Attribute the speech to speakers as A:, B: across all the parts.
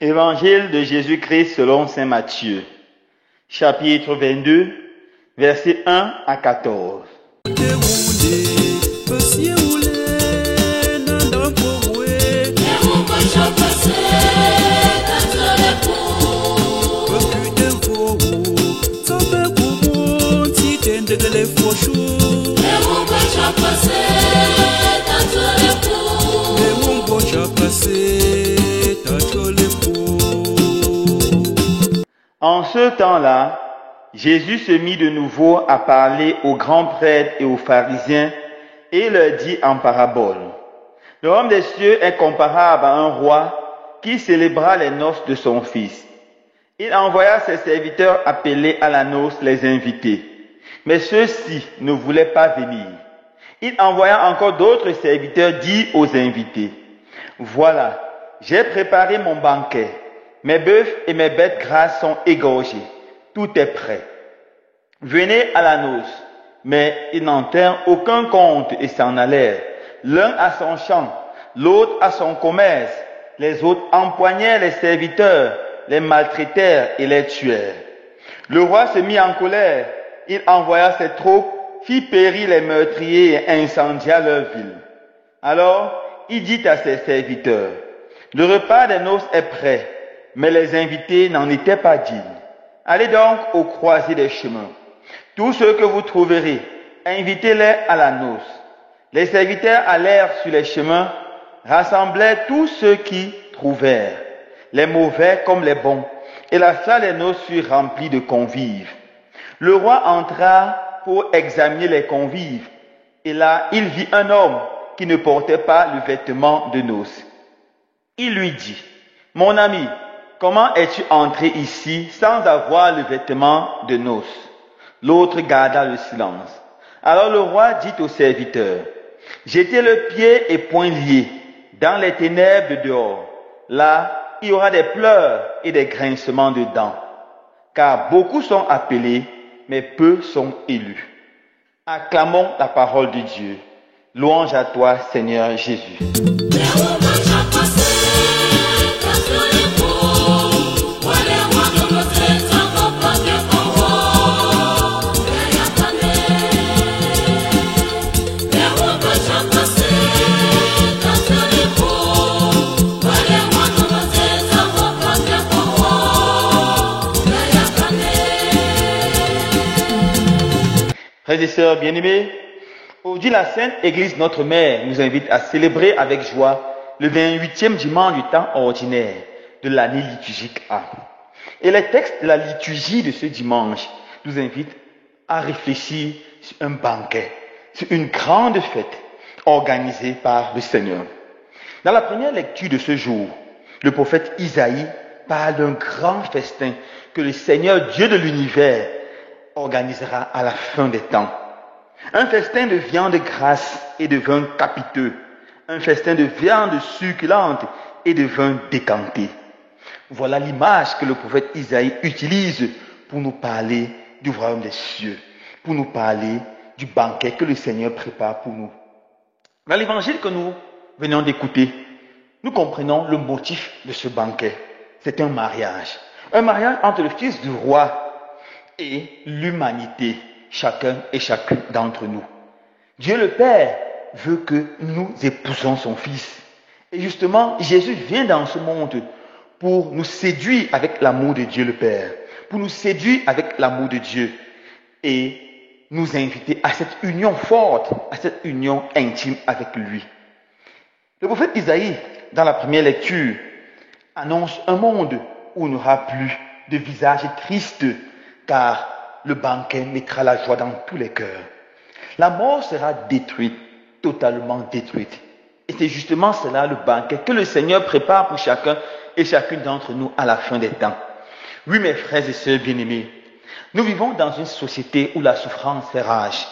A: Évangile de Jésus-Christ selon saint Matthieu, chapitre 22, versets 1 à 14. En ce temps-là, Jésus se mit de nouveau à parler aux grands prêtres et aux pharisiens et leur dit en parabole: Le royaume des cieux est comparable à un roi qui célébra les noces de son fils. Il envoya ses serviteurs appeler à la noce les invités, mais ceux-ci ne voulaient pas venir. Il envoya encore d'autres serviteurs dire aux invités: Voilà, j'ai préparé mon banquet. Mes bœufs et mes bêtes grasses sont égorgés. Tout est prêt. Venez à la noce. Mais ils n'en tinrent aucun compte et s'en allèrent. L'un à son champ, l'autre à son commerce. Les autres empoignèrent les serviteurs, les maltraitèrent et les tuèrent. Le roi se mit en colère. Il envoya ses troupes, fit périr les meurtriers et incendia leur ville. Alors, il dit à ses serviteurs: Le repas des noces est prêt, mais les invités n'en étaient pas dignes. Allez donc aux croisées des chemins. Tous ceux que vous trouverez, invitez-les à la noce. Les serviteurs allèrent sur les chemins, rassemblèrent tous ceux qui trouvèrent, les mauvais comme les bons, et la salle des noces fut remplie de convives. Le roi entra pour examiner les convives, et là il vit un homme qui ne portait pas le vêtement de noces. Il lui dit: Mon ami, comment es-tu entré ici sans avoir le vêtement de noces? L'autre garda le silence. Alors le roi dit au serviteur: Jetez le pied et poings liés dans les ténèbres de dehors. Là, il y aura des pleurs et des grincements de dents. Car beaucoup sont appelés, mais peu sont élus. Acclamons la parole de Dieu. Louange à toi, Seigneur Jésus. Frères et sœurs bien-aimés, aujourd'hui la Sainte Église, notre Mère, nous invite à célébrer avec joie le 28e dimanche du temps ordinaire de l'année liturgique A. Et les textes de la liturgie de ce dimanche nous invitent à réfléchir sur un banquet, sur une grande fête organisée par le Seigneur. Dans la première lecture de ce jour, le prophète Isaïe parle d'un grand festin que le Seigneur Dieu de l'univers organisera à la fin des temps. Un festin de viande grasse et de vin capiteux. Un festin de viande succulente et de vin décanté. Voilà l'image que le prophète Isaïe utilise pour nous parler du royaume des cieux, pour nous parler du banquet que le Seigneur prépare pour nous. Dans l'évangile que nous venons d'écouter, nous comprenons le motif de ce banquet. C'est un mariage entre le fils du roi et l'humanité, chacun et chacune d'entre nous. Dieu le Père veut que nous épousons son Fils. Et justement, Jésus vient dans ce monde pour nous séduire avec l'amour de Dieu le Père, pour nous séduire avec l'amour de Dieu et nous inviter à cette union forte, à cette union intime avec lui. Le prophète Isaïe, dans la première lecture, annonce un monde où il n'y aura plus de visages tristes, car le banquet mettra la joie dans tous les cœurs. La mort sera détruite, totalement détruite. Et c'est justement cela le banquet que le Seigneur prépare pour chacun et chacune d'entre nous à la fin des temps. Oui, mes frères et sœurs bien-aimés, nous vivons dans une société où la souffrance fait rage,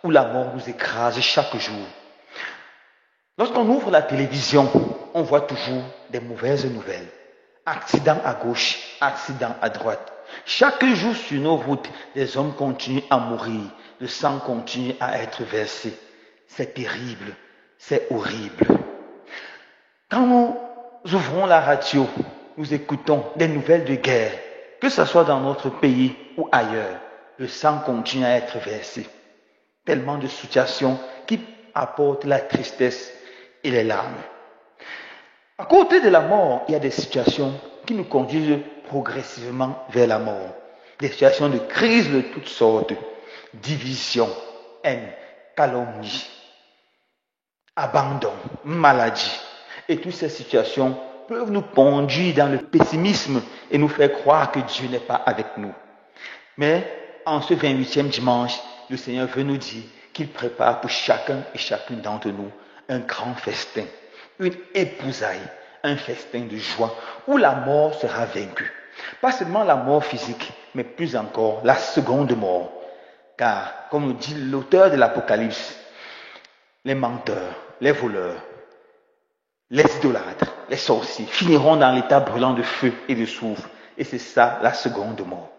A: où la mort nous écrase chaque jour. Lorsqu'on ouvre la télévision, on voit toujours des mauvaises nouvelles. Accidents à gauche, accidents à droite. Chaque jour sur nos routes, des hommes continuent à mourir, le sang continue à être versé. C'est terrible, c'est horrible. Quand nous ouvrons la radio, nous écoutons des nouvelles de guerre, que ce soit dans notre pays ou ailleurs, le sang continue à être versé. Tellement de situations qui apportent la tristesse et les larmes. À côté de la mort, il y a des situations qui nous conduisent progressivement vers la mort. Des situations de crise de toutes sortes, division, haine, calomnie, abandon, maladie. Et toutes ces situations peuvent nous conduire dans le pessimisme et nous faire croire que Dieu n'est pas avec nous. Mais en ce 28e dimanche, le Seigneur veut nous dire qu'il prépare pour chacun et chacune d'entre nous un grand festin, une épousaille, un festin de joie où la mort sera vaincue. Pas seulement la mort physique, mais plus encore la seconde mort. Car, comme nous dit l'auteur de l'Apocalypse, les menteurs, les voleurs, les idolâtres, les sorciers finiront dans l'état brûlant de feu et de soufre. Et c'est ça la seconde mort.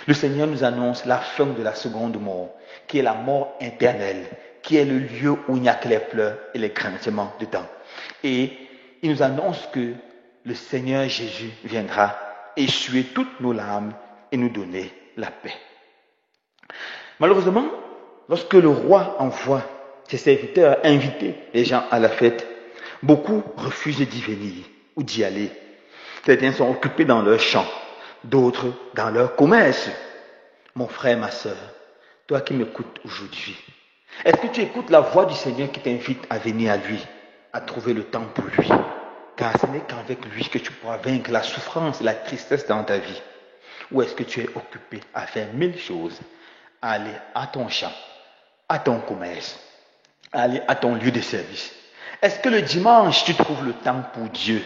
A: Le Seigneur nous annonce la fin de la seconde mort, qui est la mort éternelle, qui est le lieu où il n'y a que les pleurs et les grincements dedans. Et il nous annonce que le Seigneur Jésus viendra essuyer toutes nos larmes et nous donner la paix. Malheureusement, lorsque le roi envoie ses serviteurs inviter les gens à la fête, beaucoup refusent d'y venir ou d'y aller. Certains sont occupés dans leur champ, d'autres dans leur commerce. Mon frère, ma sœur, toi qui m'écoutes aujourd'hui, est-ce que tu écoutes la voix du Seigneur qui t'invite à venir à lui, à trouver le temps pour lui? Car ce n'est qu'avec lui que tu pourras vaincre la souffrance et la tristesse dans ta vie. Ou est-ce que tu es occupé à faire 1000 choses, à aller à ton champ, à ton commerce, à aller à ton lieu de service? Est-ce que le dimanche, tu trouves le temps pour Dieu,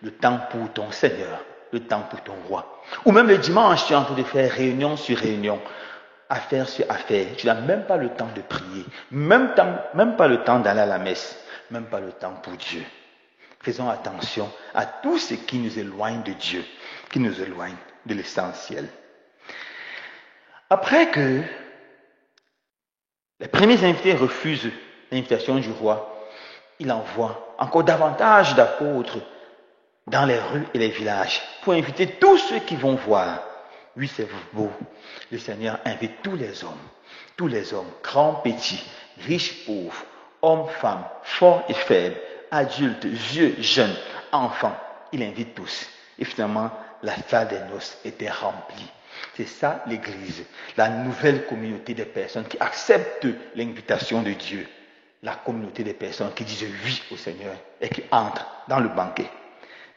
A: le temps pour ton Seigneur, le temps pour ton roi? Ou même le dimanche, tu es en train de faire réunion sur réunion, affaire sur affaire. Tu n'as même pas le temps de prier, même pas le temps d'aller à la messe, même pas le temps pour Dieu. Faisons attention à tout ce qui nous éloigne de Dieu, qui nous éloigne de l'essentiel. Après que les premiers invités refusent l'invitation du roi, il envoie encore davantage d'apôtres dans les rues et les villages pour inviter tous ceux qui vont voir. Oui, c'est beau. Le Seigneur invite tous les hommes, grands, petits, riches, pauvres, hommes, femmes, forts et faibles, adultes, vieux, jeunes, enfants. Il invite tous. Et finalement, la salle des noces était remplie. C'est ça l'Église, la nouvelle communauté des personnes qui acceptent l'invitation de Dieu. La communauté des personnes qui disent oui au Seigneur et qui entrent dans le banquet.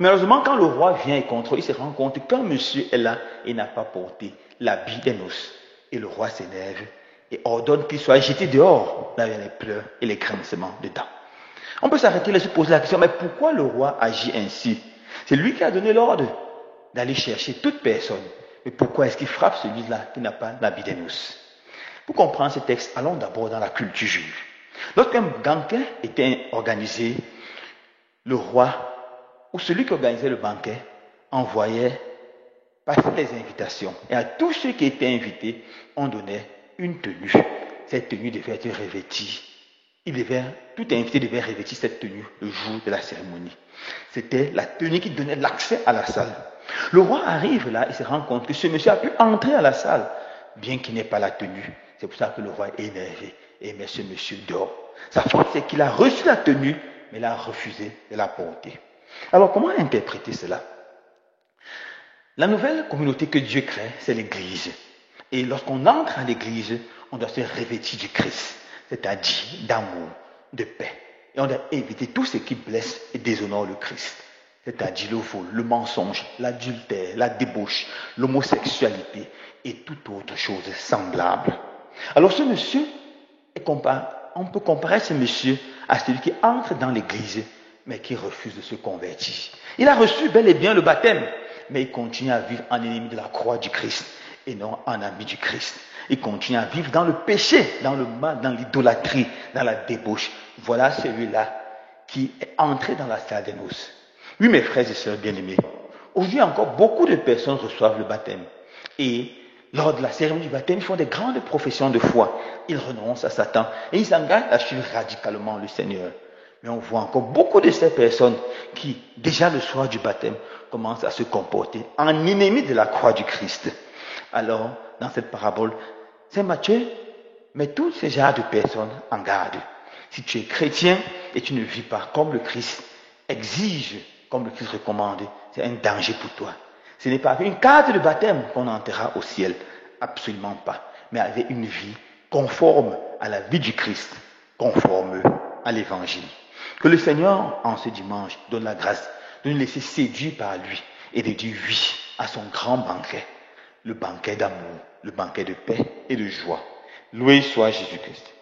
A: Malheureusement, quand le roi vient et contrôle, il se rend compte qu'un monsieur est là et n'a pas porté l'habit des noces. Et le roi s'énerve et ordonne qu'il soit jeté dehors. Là, il y a les pleurs et les grincements dedans. On peut s'arrêter là et se poser la question, mais pourquoi le roi agit ainsi? C'est lui qui a donné l'ordre d'aller chercher toute personne. Mais pourquoi est-ce qu'il frappe celui-là qui n'a pas l'habit des noces? Pour comprendre ce texte, allons d'abord dans la culture juive. Lorsqu'un banquet était organisé, le roi ou celui qui organisait le banquet envoyait passer les invitations. Et à tous ceux qui étaient invités, on donnait une tenue. Cette tenue devait être revêtie. Tout invité devait revêtir cette tenue le jour de la cérémonie. C'était la tenue qui donnait l'accès à la salle. Le roi arrive là et se rend compte que ce monsieur a pu entrer à la salle, bien qu'il n'ait pas la tenue. C'est pour ça que le roi est énervé et met ce monsieur dehors. Sa faute, c'est qu'il a reçu la tenue, mais il a refusé de la porter. Alors, comment interpréter cela? La nouvelle communauté que Dieu crée, c'est l'Église. Et lorsqu'on entre à l'Église, on doit se revêtir du Christ, c'est-à-dire d'amour, de paix. Et on doit éviter tout ce qui blesse et déshonore le Christ, c'est-à-dire le vol, le mensonge, l'adultère, la débauche, l'homosexualité et toute autre chose semblable. Alors ce monsieur est on peut comparer ce monsieur à celui qui entre dans l'église, mais qui refuse de se convertir. Il a reçu bel et bien le baptême, mais il continue à vivre en ennemi de la croix du Christ et non en ami du Christ. Il continue à vivre dans le péché, dans le mal, dans l'idolâtrie, dans la débauche. Voilà celui-là qui est entré dans la salle des noces. Oui, mes frères et sœurs bien-aimés, aujourd'hui encore, beaucoup de personnes reçoivent le baptême. Et lors de la cérémonie du baptême, ils font des grandes professions de foi. Ils renoncent à Satan et ils s'engagent à suivre radicalement le Seigneur. Mais on voit encore beaucoup de ces personnes qui, déjà le soir du baptême, commencent à se comporter en ennemis de la croix du Christ. Alors, dans cette parabole, Saint Matthieu met tous ces genres de personnes en garde. Si tu es chrétien et tu ne vis pas comme le Christ exige, comme le Christ recommande, c'est un danger pour toi. Ce n'est pas avec une carte de baptême qu'on entrera au ciel, absolument pas, mais avec une vie conforme à la vie du Christ, conforme à l'évangile. Que le Seigneur, en ce dimanche, donne la grâce de nous laisser séduire par lui et de dire oui à son grand banquet, le banquet d'amour, le banquet de paix et de joie. Loué soit Jésus-Christ.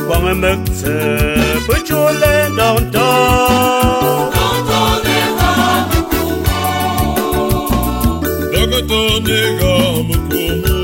B: quang mực thờ bữa chúa lên đón to Daga to nega mukumu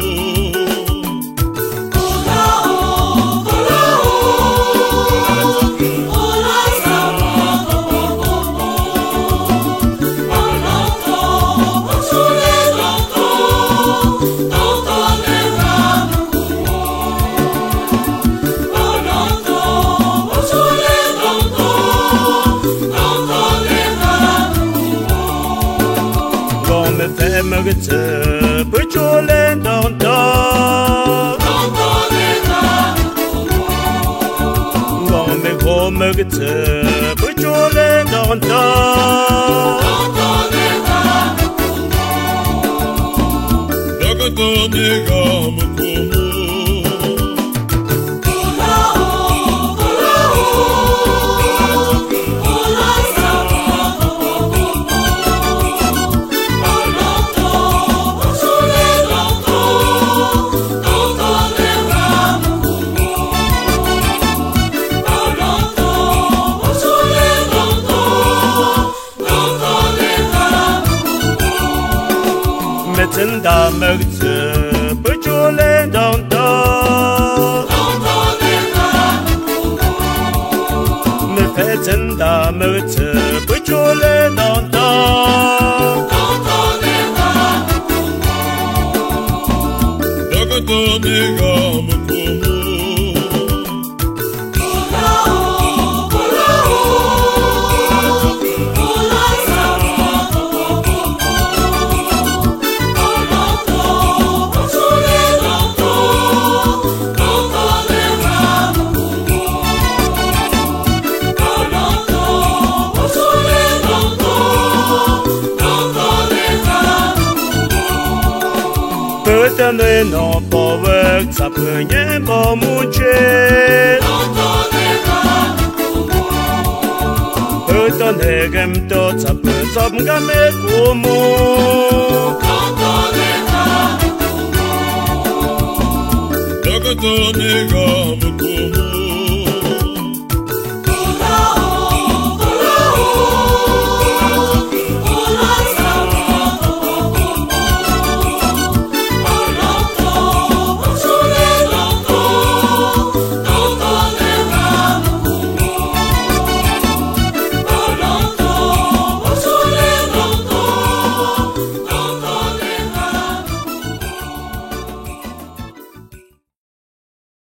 B: Mực thờ bữa chúa lên đón to Gòn mực hồ mực thờ bữa chúa lên đón to Daga to nega mukumu Chân đà mực thờ bữa chúa lên đón to Mực phê chân đà mực thờ bữa chúa lên đón to Daga to nega mukumu ta nơi nó bỏ vợ sắp người nhé bỏ muốn chết ta nơi game to sắp người sắp game mẹ của mu Daga to nega mukumu